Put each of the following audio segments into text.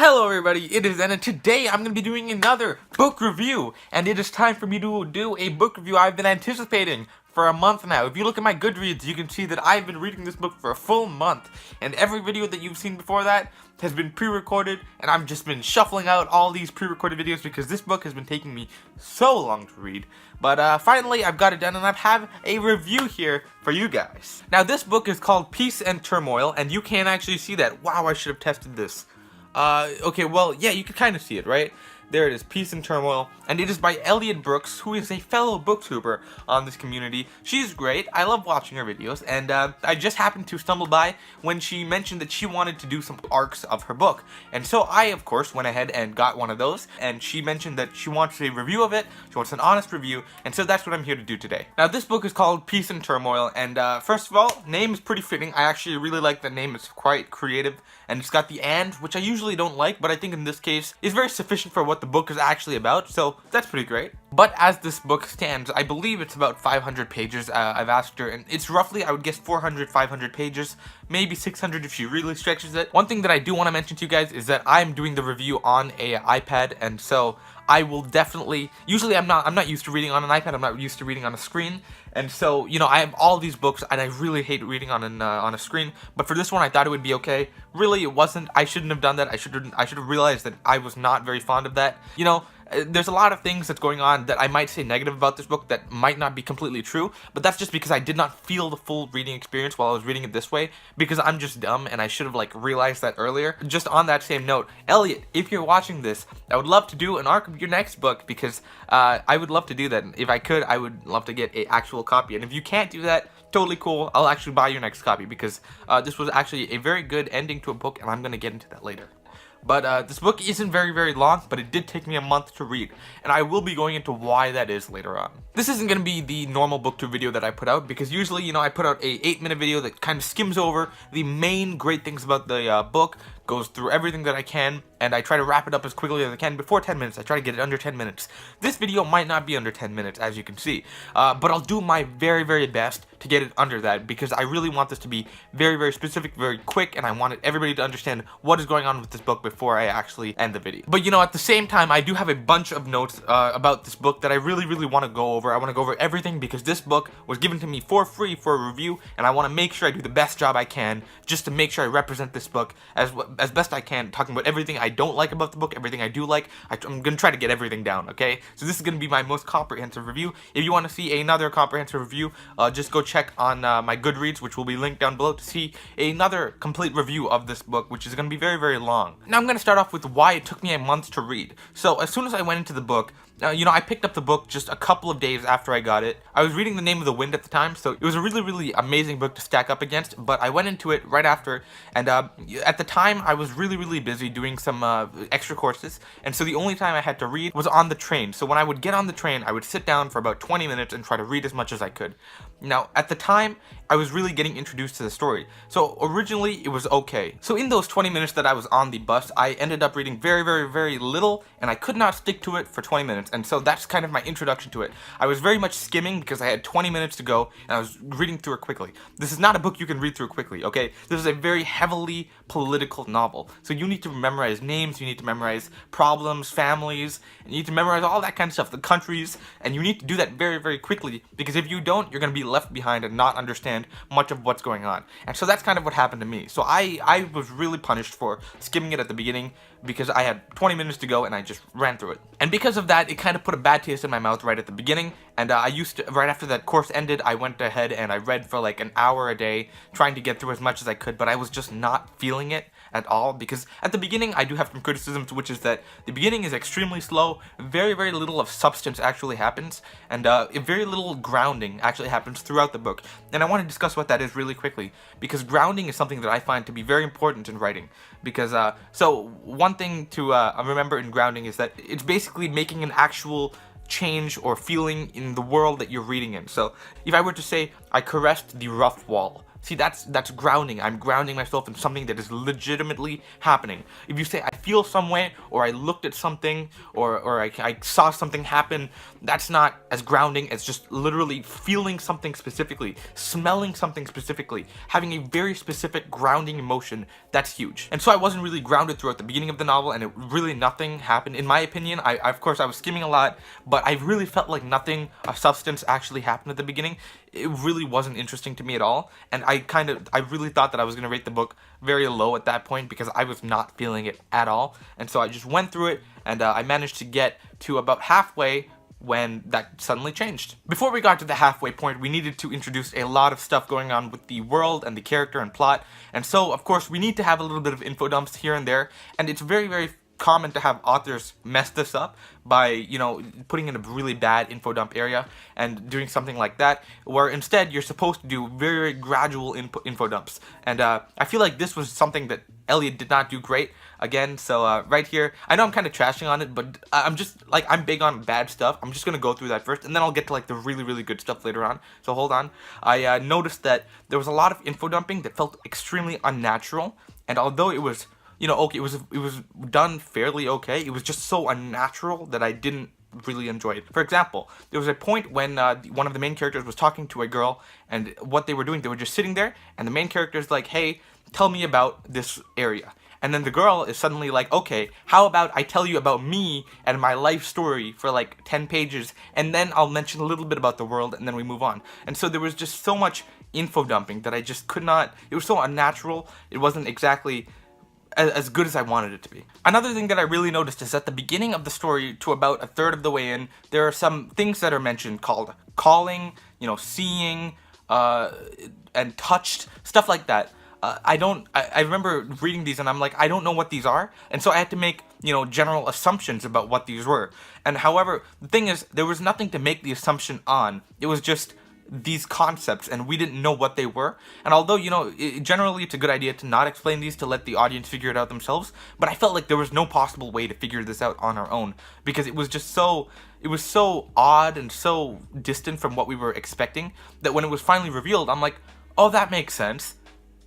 Hello everybody, it is Zen, and today I'm going to be doing another book review, and it is time for me to do a book review I've been anticipating for a month now. If you look at my Goodreads, you can see that I've been reading this book for a full month, and every video that you've seen before that has been pre-recorded, and I've just been shuffling out all these pre-recorded videos because this book has been taking me so long to read. But finally, I've got it done, and I have a review here for you guys. Now, this book is called Peace and Turmoil, and you can actually see that. Wow, I should have tested this. Okay, well, yeah, you can kind of see it, right? There it is, Peace and Turmoil, and it is by Elliot, who is a fellow booktuber on this community. She's great, I love watching her videos, and I just happened to stumble by when she mentioned that she wanted to do some arcs of her book. And so I, of course, went ahead and got one of those, and she mentioned that she wants a review of it, she wants an honest review, and so that's what I'm here to do today. Now, this book is called Peace and Turmoil, and first of all, name is pretty fitting. I actually really like the name, it's quite creative, and it's got the and, which I usually don't like, but I think in this case is very sufficient for what the book is actually about, so that's pretty great. But as this book stands, I believe it's about 500 pages. I've asked her, and it's roughly, I would guess, 400, 500 pages, maybe 600 if she really stretches it. One thing that I do want to mention to you guys is that I'm doing the review on a iPad, and so I will definitely, usually I'm not used to reading on an iPad, I'm not used to reading on a screen, and so, you know, I have all these books, and I really hate reading on a screen, but for this one, I thought it would be okay. Really, it wasn't. I shouldn't have done that. I should have realized that I was not very fond of that. You know, there's a lot of things that's going on that I might say negative about this book that might not be completely true, but that's just because I did not feel the full reading experience while I was reading it this way, because I'm just dumb, and I should have, like, realized that earlier. Just on that same note, Elliot, if you're watching this, I would love to do an arc of your next book, because I would love to do that. If I could, I would love to get an actual copy, and if you can't do that, totally cool. I'll actually buy your next copy, because this was actually a very good ending to a book, and I'm going to get into that later. But this book isn't very long, but it did take me a month to read, and I will be going into why that is later on. This isn't going to be the normal booktube video that I put out, because usually, you know, I put out a 8-minute video that kind of skims over the main great things about the book, goes through everything that I can, and I try to wrap it up as quickly as I can before 10 minutes. I try to get it under 10 minutes. This video might not be under 10 minutes, as you can see, but I'll do my very best to get it under that, because I really want this to be very specific, very quick, and I wanted everybody to understand what is going on with this book before I actually end the video. But, you know, at the same time, I do have a bunch of notes about this book that I really want to go over. I want to go over everything, because this book was given to me for free for a review, and I want to make sure I do the best job I can, just to make sure I represent this book as best I can, talking about everything I don't like about the book, everything I do like. I'm going to try to get everything down, okay? So this is going to be my most comprehensive review. If you want to see another comprehensive review, just go check on my Goodreads, which will be linked down below, to see another complete review of this book, which is going to be very long. Now I'm going to start off with why it took me a month to read. So as soon as I went into the book, you know, I picked up the book just a couple of days after I got it. I was reading The Name of the Wind at the time, so it was a really amazing book to stack up against, but I went into it right after, and at the time, I was really busy doing some extra courses, and so the only time I had to read was on the train. So when I would get on the train, I would sit down for about 20 minutes and try to read as much as I could. Now, at the time, I was really getting introduced to the story, so originally, it was okay. So in those 20 minutes that I was on the bus, I ended up reading very little, and I could not stick to it for 20 minutes. And so that's kind of my introduction to it. I was very much skimming because I had 20 minutes to go, and I was reading through it quickly. This is not a book you can read through quickly, okay? This is a very heavily political novel. So you need to memorize names, you need to memorize problems, families, and you need to memorize all that kind of stuff, the countries, and you need to do that very quickly, because if you don't, you're going to be left behind and not understand much of what's going on. And so that's kind of what happened to me. So I was really punished for skimming it at the beginning, because I had 20 minutes to go and I just ran through it. And because of that, it kind of put a bad taste in my mouth right at the beginning, and I used to, right after that course ended, I went ahead and I read for like an hour a day, trying to get through as much as I could, but I was just not feeling it at all, because at the beginning, I do have some criticisms, which is that the beginning is extremely slow, very little of substance actually happens, and very little grounding actually happens throughout the book. And I want to discuss what that is really quickly, because grounding is something that I find to be very important in writing, because, so one thing to remember in grounding is that it's basically making an actual change or feeling in the world that you're reading in. So if I were to say, I caressed the rough wall, See, that's grounding. I'm grounding myself in something that is legitimately happening. If you say I feel some way, or I looked at something, or I saw something happen, that's not as grounding as just literally feeling something specifically, smelling something specifically, having a very specific grounding emotion. That's huge. And so I wasn't really grounded throughout the beginning of the novel, and really nothing happened. In my opinion, of course I was skimming a lot, but I really felt like nothing of substance actually happened at the beginning. It really wasn't interesting to me at all, and I really thought that I was going to rate the book very low at that point because I was not feeling it at all. And so I just went through it, and I managed to get to about halfway when that suddenly changed. Before we got to the halfway point, we needed to introduce a lot of stuff going on with the world and the character and plot, and so of course we need to have a little bit of info dumps here and there, and it's very, very common to have authors mess this up by, you know, putting in a really bad info dump area and doing something like that, where instead you're supposed to do very, very gradual info dumps. And I feel like this was something that Elliot did not do great again. So right here, I know I'm kind of trashing on it, but I'm just like, I'm big on bad stuff. I'm just gonna go through that first, and then I'll get to like the really, really good stuff later on. So hold on. I noticed that there was a lot of info dumping that felt extremely unnatural, and although it was, you know, okay, it was done fairly okay, it was just so unnatural that I didn't really enjoy it. For example, there was a point when one of the main characters was talking to a girl, and what they were doing, they were just sitting there, and the main character's like, hey, tell me about this area. And then the girl is suddenly like, okay, how about I tell you about me and my life story for like 10 pages, and then I'll mention a little bit about the world, and then we move on. And so there was just so much info dumping that I just could not, it was so unnatural, it wasn't exactly as good as I wanted it to be. Another thing that I really noticed is at the beginning of the story to about a third of the way in, there are some things that are mentioned called calling, you know, seeing, and touched, stuff like that. I remember reading these and I'm like, I don't know what these are, and so I had to make, you know, general assumptions about what these were. And however, the thing is, there was nothing to make the assumption on. It was just these concepts, and we didn't know what they were. And although, you know, generally it's a good idea to not explain these, to let the audience figure it out themselves, but I felt like there was no possible way to figure this out on our own, because it was just so, it was so odd and so distant from what we were expecting, that when it was finally revealed, I'm like, oh, that makes sense.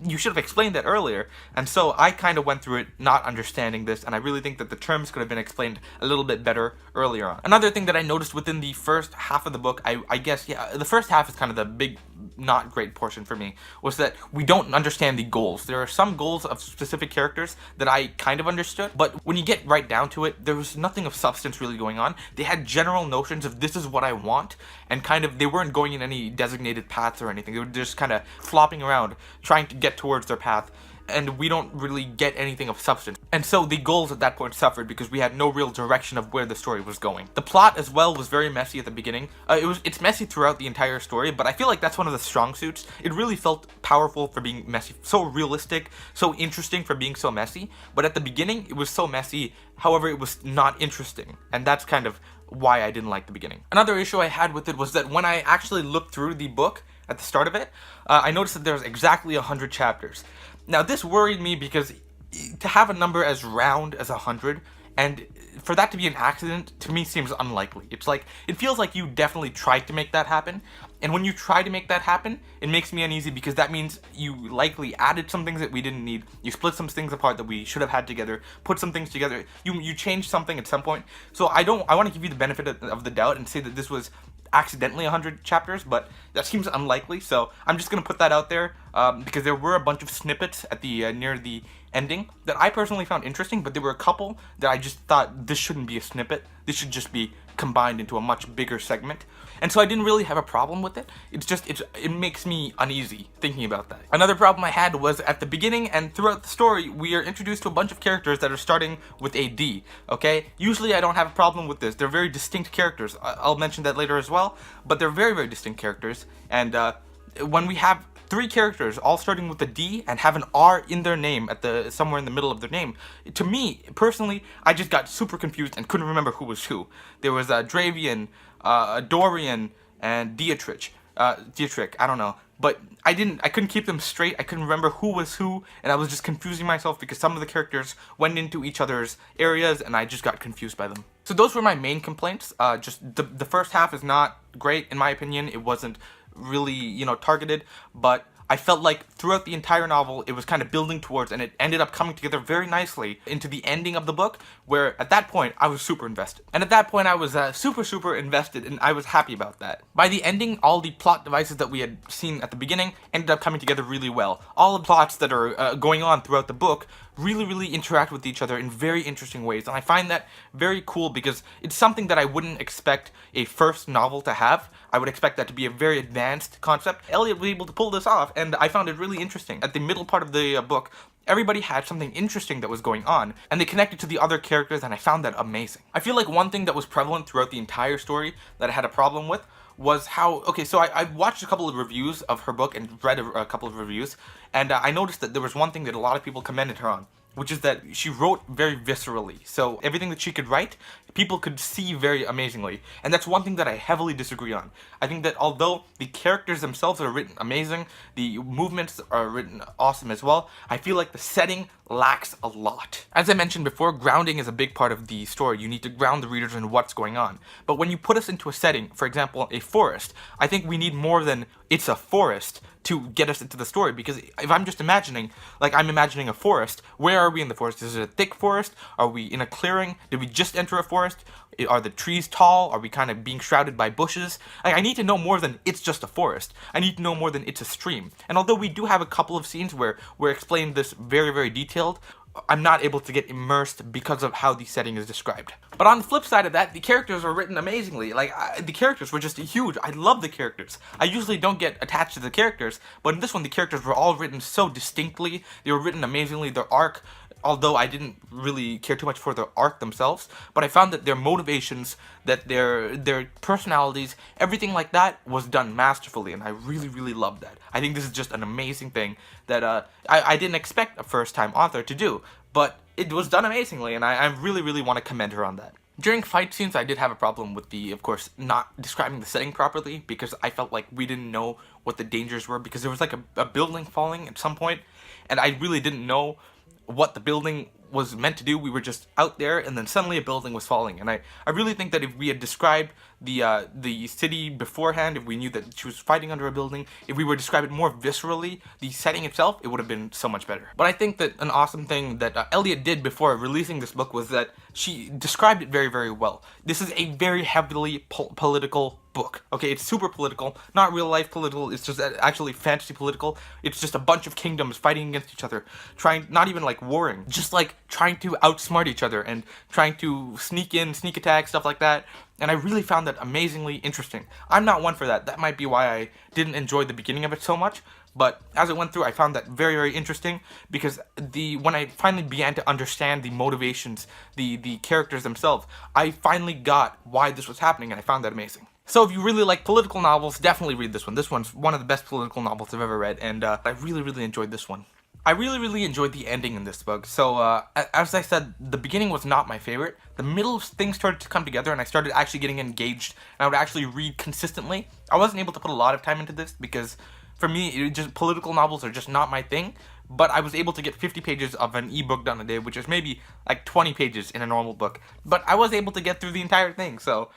You should have explained that earlier. And so I kind of went through it not understanding this, and I really think that the terms could have been explained a little bit better earlier on. Another thing that I noticed within the first half of the book, I guess, yeah, the first half is kind of the big, not great portion for me, was that we don't understand the goals. There are some goals of specific characters that I kind of understood, but when you get right down to it, there was nothing of substance really going on. They had general notions of this is what I want, and kind of, they weren't going in any designated paths or anything. They were just kind of flopping around, trying to get towards their path, and we don't really get anything of substance. And so the goals at that point suffered because we had no real direction of where the story was going. The plot as well was very messy at the beginning. It's messy throughout the entire story, but I feel like that's one of the strong suits. It really felt powerful for being messy, so realistic, so interesting for being so messy. But at the beginning, it was so messy, however, it was not interesting, and that's kind of why I didn't like the beginning. Another issue I had with it was that when I actually looked through the book at the start of it, I noticed that there's exactly 100 chapters. Now this worried me because to have a number as round as 100, and for that to be an accident, to me seems unlikely. It's like, it feels like you definitely tried to make that happen, and when you try to make that happen, it makes me uneasy because that means you likely added some things that we didn't need, you split some things apart that we should have had together, put some things together, you changed something at some point. So I want to give you the benefit of the doubt and say that this was accidentally 100 chapters, but that seems unlikely, so I'm just gonna put that out there because there were a bunch of snippets at the near the ending that I personally found interesting, but there were a couple that I just thought this shouldn't be a snippet, this should just be combined into a much bigger segment. And so I didn't really have a problem with it. It's just, it makes me uneasy thinking about that. Another problem I had was at the beginning and throughout the story, we are introduced to a bunch of characters that are starting with a D, okay? Usually I don't have a problem with this. They're very distinct characters. I'll mention that later as well, but they're very, very distinct characters. And when we have 3 characters all starting with a D and have an R in their name at somewhere in the middle of their name, to me personally, I just got super confused and couldn't remember who was who. There was Dravian, Dorian, and Dietrich, I don't know, but I couldn't keep them straight. I couldn't remember who was who, and I was just confusing myself because some of the characters went into each other's areas and I just got confused by them. So those were my main complaints. Just the first half is not great in my opinion. It wasn't really, you know, targeted, but I felt like throughout the entire novel, it was kind of building towards, and it ended up coming together very nicely into the ending of the book, where at that point, I was super invested. And at that point, I was super invested, and I was happy about that. By the ending, all the plot devices that we had seen at the beginning ended up coming together really well. All the plots that are going on throughout the book really interact with each other in very interesting ways, and I find that very cool because it's something that I wouldn't expect a first novel to have. I would expect that to be a very advanced concept. Elliot was able to pull this off, and I found it really interesting. At the middle part of the book, everybody had something interesting that was going on, and they connected to the other characters, and I found that amazing. I feel like one thing that was prevalent throughout the entire story that I had a problem with was how, okay, so I watched a couple of reviews of her book and read a couple of reviews, and I noticed that there was one thing that a lot of people commended her on, which is that she wrote very viscerally. So everything that she could write, people could see very amazingly. And that's one thing that I heavily disagree on. I think that although the characters themselves are written amazing, the movements are written awesome as well, I feel like the setting lacks a lot. As I mentioned before, grounding is a big part of the story. You need to ground the readers in what's going on. But when you put us into a setting, for example, a forest, I think we need more than it's a forest to get us into the story, because if I'm just imagining, like I'm imagining a forest, where are we in the forest? Is it a thick forest? Are we in a clearing? Did we just enter a forest? Are the trees tall? Are we kind of being shrouded by bushes? I need to know more than it's just a forest. I need to know more than it's a stream. And although we do have a couple of scenes where we're explaining this very detailed, I'm not able to get immersed because of how the setting is described. But on the flip side of that, the characters are written amazingly. Like, the characters were just huge. I love the characters. I usually don't get attached to the characters, but in this one, the characters were all written so distinctly. They were written amazingly. Their arc, although I didn't really care too much for their arc themselves, but I found that their motivations, that their personalities, everything like that was done masterfully, and I really loved that. I think this is just an amazing thing that I didn't expect a first-time author to do, but it was done amazingly, and I really want to commend her on that. During fight scenes, I did have a problem with of course, not describing the setting properly, because I felt like we didn't know what the dangers were, because there was like a building falling at some point, and I really didn't know what the building was meant to do. We were just out there, and then suddenly a building was falling. And I really think that if we had described the city beforehand, if we knew that she was fighting under a building, if we were to describe it more viscerally, the setting itself, it would have been so much better. But I think that an awesome thing that Elliot did before releasing this book was that she described it very well. This is a very heavily political book. Okay, it's super political, not real life political, it's just actually fantasy political. It's just a bunch of kingdoms fighting against each other, trying, not even like warring, just like trying to outsmart each other and trying to sneak in, sneak attack, stuff like that. And I really found that amazingly interesting. I'm not one for that. That might be why I didn't enjoy the beginning of it so much. But as it went through, I found that very interesting, because when I finally began to understand the motivations, the characters themselves, I finally got why this was happening, and I found that amazing. So if you really like political novels, definitely read this one. This one's one of the best political novels I've ever read, and I really enjoyed this one. I really enjoyed the ending in this book. So, as I said, the beginning was not my favorite. The middle, things started to come together, and I started actually getting engaged, and I would actually read consistently. I wasn't able to put a lot of time into this, because for me, political novels are just not my thing. But I was able to get 50 pages of an ebook done a day, which is maybe like 20 pages in a normal book. But I was able to get through the entire thing, so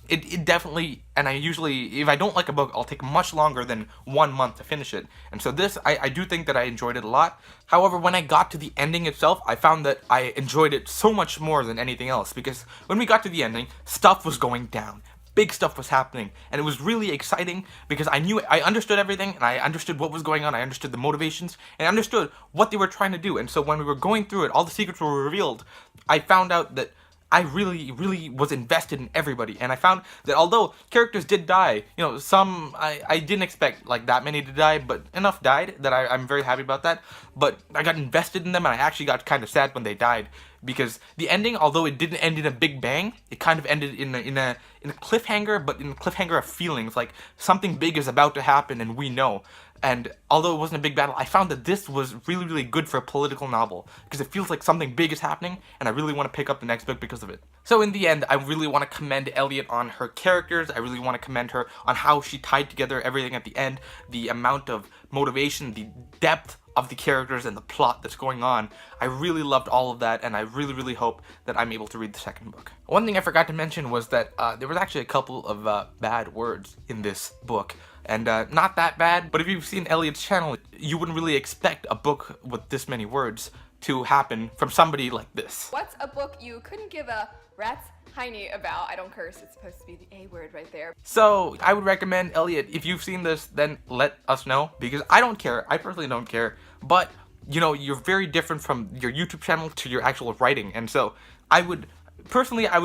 it definitely, and I usually, if I don't like a book, I'll take much longer than 1 month to finish it. And so this, I do think that I enjoyed it a lot. However, when I got to the ending itself, I found that I enjoyed it so much more than anything else, because when we got to the ending, stuff was going down. Big stuff was happening, and it was really exciting because I understood everything, and I understood what was going on, I understood the motivations, and I understood what they were trying to do. And so when we were going through it, all the secrets were revealed. I found out that I really was invested in everybody, and I found that although characters did die, you know, some I didn't expect like that many to die, but enough died that I'm very happy about that. But I got invested in them, and I actually got kind of sad when they died, because the ending, although it didn't end in a big bang, it kind of ended in a cliffhanger, but in a cliffhanger of feelings, like something big is about to happen, and we know. And although it wasn't a big battle, I found that this was really good for a political novel, because it feels like something big is happening, and I really want to pick up the next book because of it. So in the end, I really want to commend Elliot on her characters. I really want to commend her on how she tied together everything at the end, the amount of motivation, the depth of the characters and the plot that's going on. I really loved all of that, and I really hope that I'm able to read the second book. One thing I forgot to mention was that there was actually a couple of bad words in this book. and not that bad. But if you've seen Elliot's channel, you wouldn't really expect a book with this many words to happen from somebody like this. What's a book you couldn't give a rat's hiney about? I don't curse, it's supposed to be the A word right there. So I would recommend, Elliot, if you've seen this, then let us know, because I don't care. I personally don't care, but you know, you're very different from your YouTube channel to your actual writing, and so I would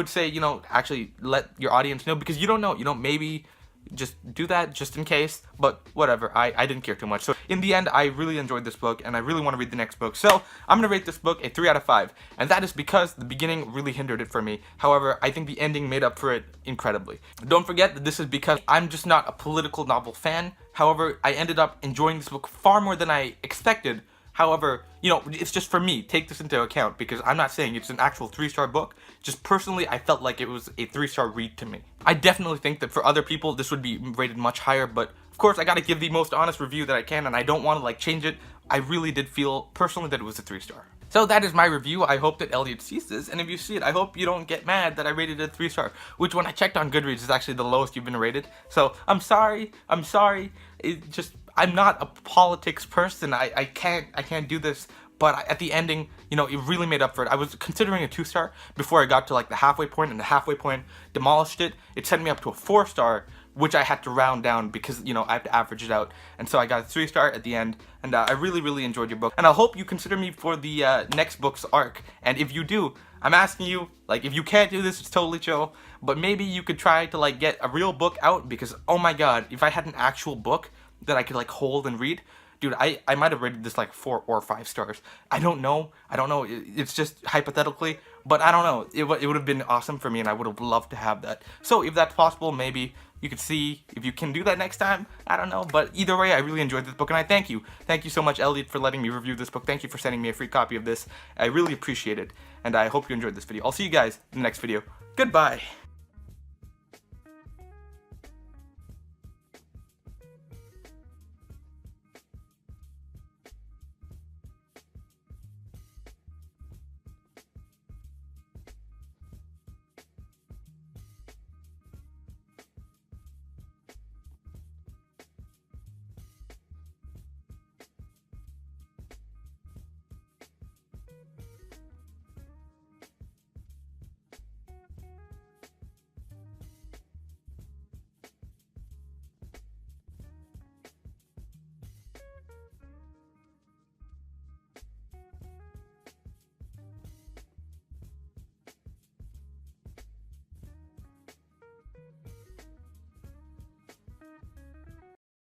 say, you know, actually let your audience know, because you don't know, you know, maybe just do that just in case, but whatever, I didn't care too much. So in the end, I really enjoyed this book, and I really want to read the next book, so I'm gonna rate this book a 3 out of 5, and that is because the beginning really hindered it for me. However, I think the ending made up for it incredibly. Don't forget that this is because I'm just not a political novel fan. However, I ended up enjoying this book far more than I expected. However, you know, it's just for me. Take this into account, because I'm not saying it's an actual 3-star book. Just personally, I felt like it was a 3-star read to me. I definitely think that for other people, this would be rated much higher, but of course, I gotta give the most honest review that I can, and I don't want to, like, change it. I really did feel, personally, that it was a 3-star. So that is my review. I hope that Elliot sees this, and if you see it, I hope you don't get mad that I rated it a 3-star, which when I checked on Goodreads is actually the lowest you've been rated. So, I'm sorry. It just, I'm not a politics person. I can't do this. But at the ending, you know, it really made up for it. I was considering a 2-star before I got to like the halfway point, and the halfway point demolished it. It sent me up to a 4-star, which I had to round down because, you know, I have to average it out. And so I got a 3-star at the end, and I really enjoyed your book. And I hope you consider me for the next book's arc. And if you do, I'm asking you, like, if you can't do this, it's totally chill, but maybe you could try to, like, get a real book out, because, oh my god, if I had an actual book that I could, like, hold and read, dude, I might have rated this like 4 or 5 stars. I don't know. It's just hypothetically, but I don't know. It would have been awesome for me, and I would have loved to have that. So if that's possible, maybe you could see if you can do that next time. I don't know. But either way, I really enjoyed this book, and I thank you. Thank you so much, Elliot, for letting me review this book. Thank you for sending me a free copy of this. I really appreciate it, and I hope you enjoyed this video. I'll see you guys in the next video. Goodbye.